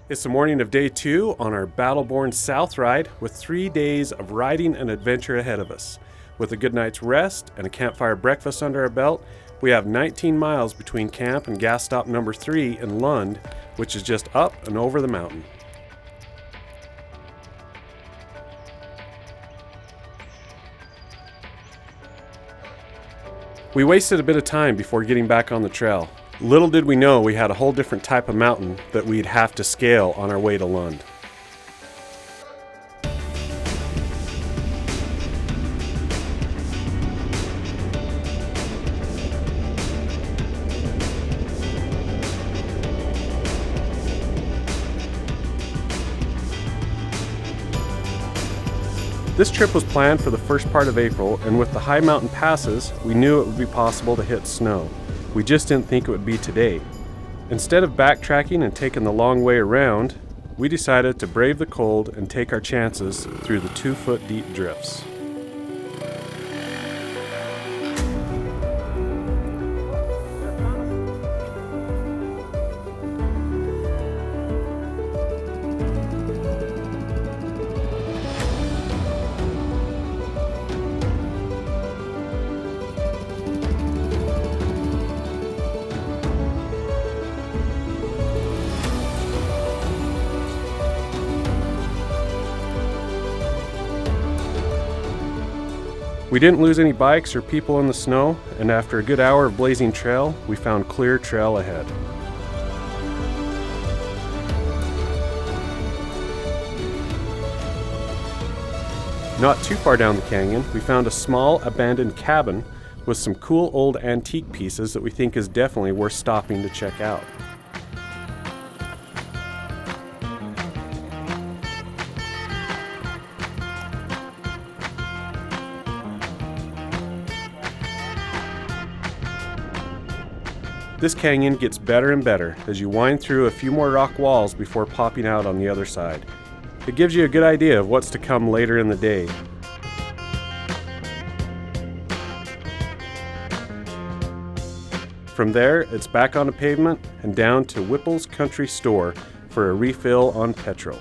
It's the morning of day 2 on our battle-born South ride with 3 days of riding and adventure ahead of us. With a good night's rest and a campfire breakfast under our belt, we have 19 miles between camp and gas stop number 3 in Lund, which is just up and over the mountain. We wasted a bit of time before getting back on the trail. Little did we know we had a whole different type of mountain that we'd have to scale on our way to Lund. This trip was planned for the first part of April, and with the high mountain passes, we knew it would be possible to hit snow. We just didn't think it would be today. Instead of backtracking and taking the long way around, we decided to brave the cold and take our chances through the 2-foot deep drifts. We didn't lose any bikes or people in the snow, and after a good hour of blazing trail, we found clear trail ahead. Not too far down the canyon, we found a small abandoned cabin with some cool old antique pieces that we think is definitely worth stopping to check out. This canyon gets better and better as you wind through a few more rock walls before popping out on the other side. It gives you a good idea of what's to come later in the day. From there, it's back on the pavement and down to Whipple's Country Store for a refill on petrol.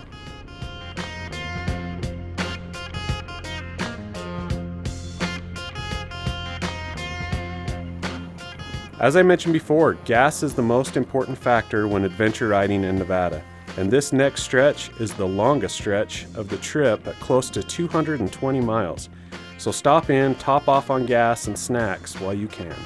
As I mentioned before, gas is the most important factor when adventure riding in Nevada, and this next stretch is the longest stretch of the trip at close to 220 miles. So stop in, top off on gas and snacks while you can.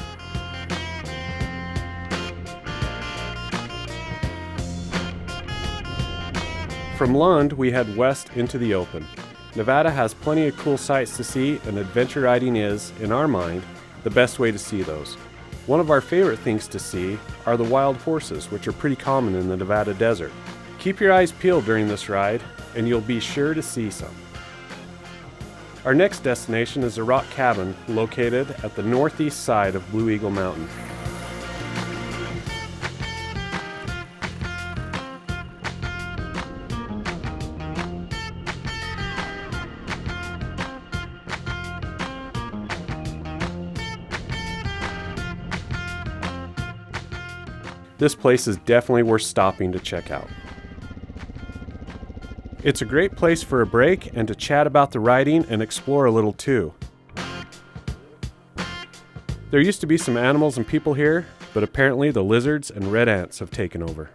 From Lund, we head west into the open. Nevada has plenty of cool sights to see, and adventure riding is, in our mind, the best way to see those. One of our favorite things to see are the wild horses, which are pretty common in the Nevada desert. Keep your eyes peeled during this ride, and you'll be sure to see some. Our next destination is a rock cabin located at the northeast side of Blue Eagle Mountain. This place is definitely worth stopping to check out. It's a great place for a break and to chat about the riding and explore a little too. There used to be some animals and people here, but apparently the lizards and red ants have taken over.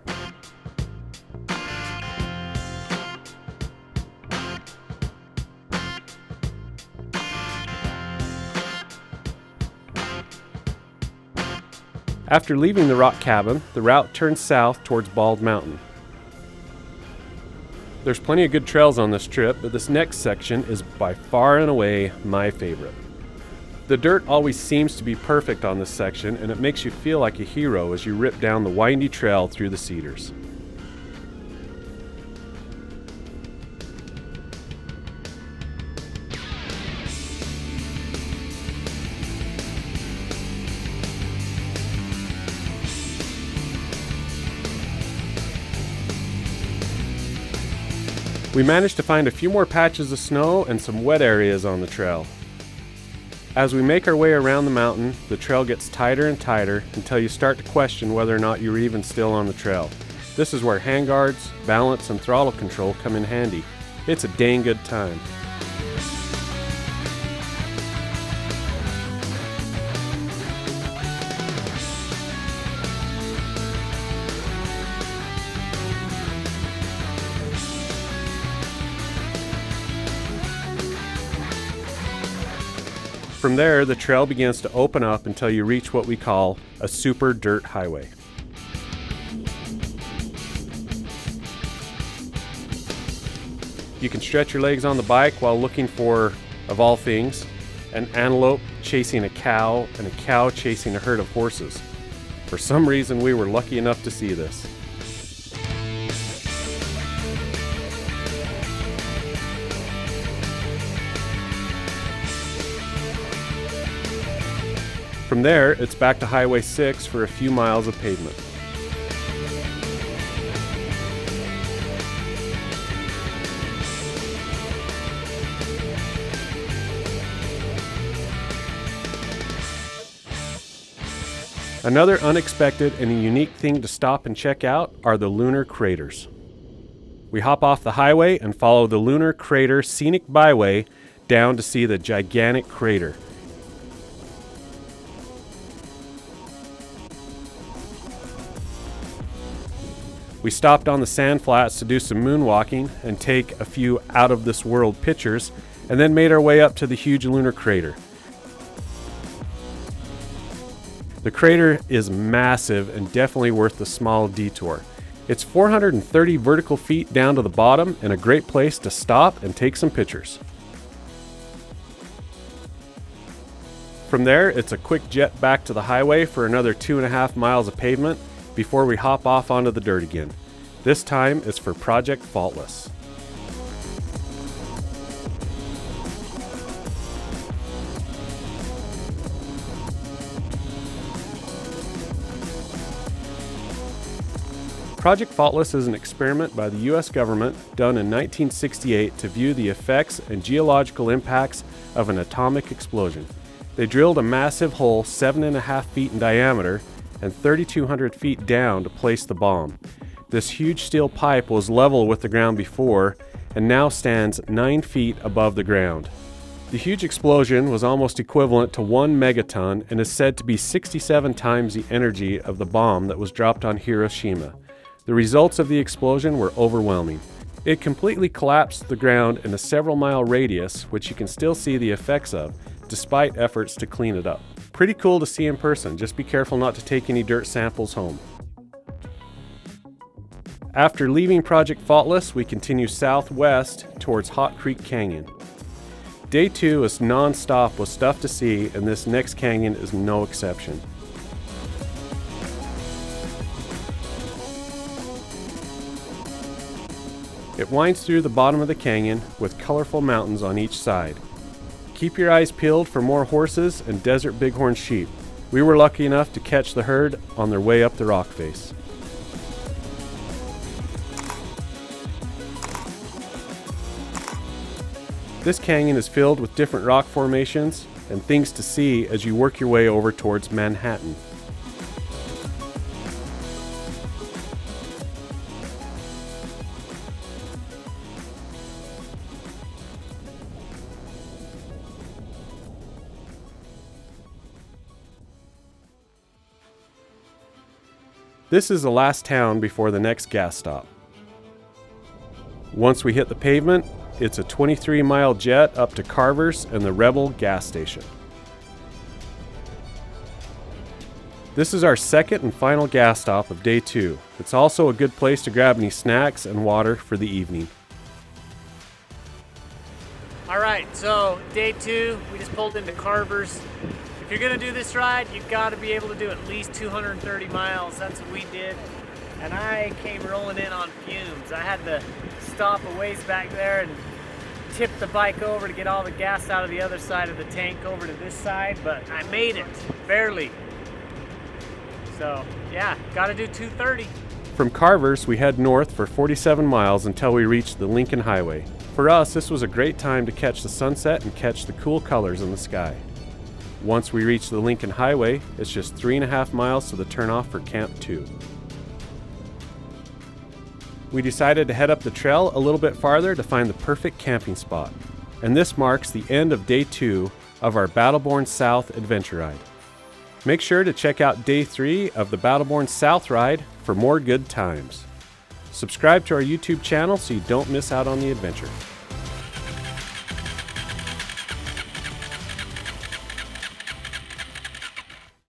After leaving the rock cabin, the route turns south towards Bald Mountain. There's plenty of good trails on this trip, but this next section is by far and away my favorite. The dirt always seems to be perfect on this section, and it makes you feel like a hero as you rip down the windy trail through the cedars. We managed to find a few more patches of snow and some wet areas on the trail. As we make our way around the mountain, the trail gets tighter and tighter until you start to question whether or not you're even still on the trail. This is where handguards, balance, and throttle control come in handy. It's a dang good time. From there, the trail begins to open up until you reach what we call a super dirt highway. You can stretch your legs on the bike while looking for, of all things, an antelope chasing a cow and a cow chasing a herd of horses. For some reason, we were lucky enough to see this. From there, it's back to Highway 6 for a few miles of pavement. Another unexpected and a unique thing to stop and check out are the lunar craters. We hop off the highway and follow the Lunar Crater Scenic Byway down to see the gigantic crater. We stopped on the sand flats to do some moonwalking and take a few out-of-this-world pictures, and then made our way up to the huge lunar crater. The crater is massive and definitely worth the small detour. It's 430 vertical feet down to the bottom and a great place to stop and take some pictures. From there, it's a quick jet back to the highway for another 2.5 miles of pavement before we hop off onto the dirt again. This time is for Project Faultless. Project Faultless is an experiment by the U.S. government done in 1968 to view the effects and geological impacts of an atomic explosion. They drilled a massive hole 7.5 feet in diameter and 3,200 feet down to place the bomb. This huge steel pipe was level with the ground before and now stands 9 feet above the ground. The huge explosion was almost equivalent to 1 megaton and is said to be 67 times the energy of the bomb that was dropped on Hiroshima. The results of the explosion were overwhelming. It completely collapsed the ground in a several-mile radius, which you can still see the effects of, despite efforts to clean it up. Pretty cool to see in person, just be careful not to take any dirt samples home. After leaving Project Faultless, we continue southwest towards Hot Creek Canyon. Day 2 is non-stop with stuff to see, and this next canyon is no exception. It winds through the bottom of the canyon with colorful mountains on each side. Keep your eyes peeled for more horses and desert bighorn sheep. We were lucky enough to catch the herd on their way up the rock face. This canyon is filled with different rock formations and things to see as you work your way over towards Manhattan. This is the last town before the next gas stop. Once we hit the pavement, it's a 23-mile jet up to Carver's and the Rebel gas station. This is our second and final gas stop of day 2. It's also a good place to grab any snacks and water for the evening. Alright, so day 2, we just pulled into Carver's. If you're gonna do this ride, you've got to be able to do at least 230 miles. That's what we did. And I came rolling in on fumes. I had to stop a ways back there and tip the bike over to get all the gas out of the other side of the tank over to this side, but I made it, barely. So yeah, gotta do 230. From Carver's, we head north for 47 miles until we reach the Lincoln Highway. For us, this was a great time to catch the sunset and catch the cool colors in the sky. Once we reach the Lincoln Highway, it's just 3.5 miles to the turnoff for Camp 2. we decided to head up the trail a little bit farther to find the perfect camping spot. And this marks the end of day 2 of our Battleborn South adventure ride. Make sure to check out day 3 of the Battleborn South ride for more good times. Subscribe to our YouTube channel so you don't miss out on the adventure.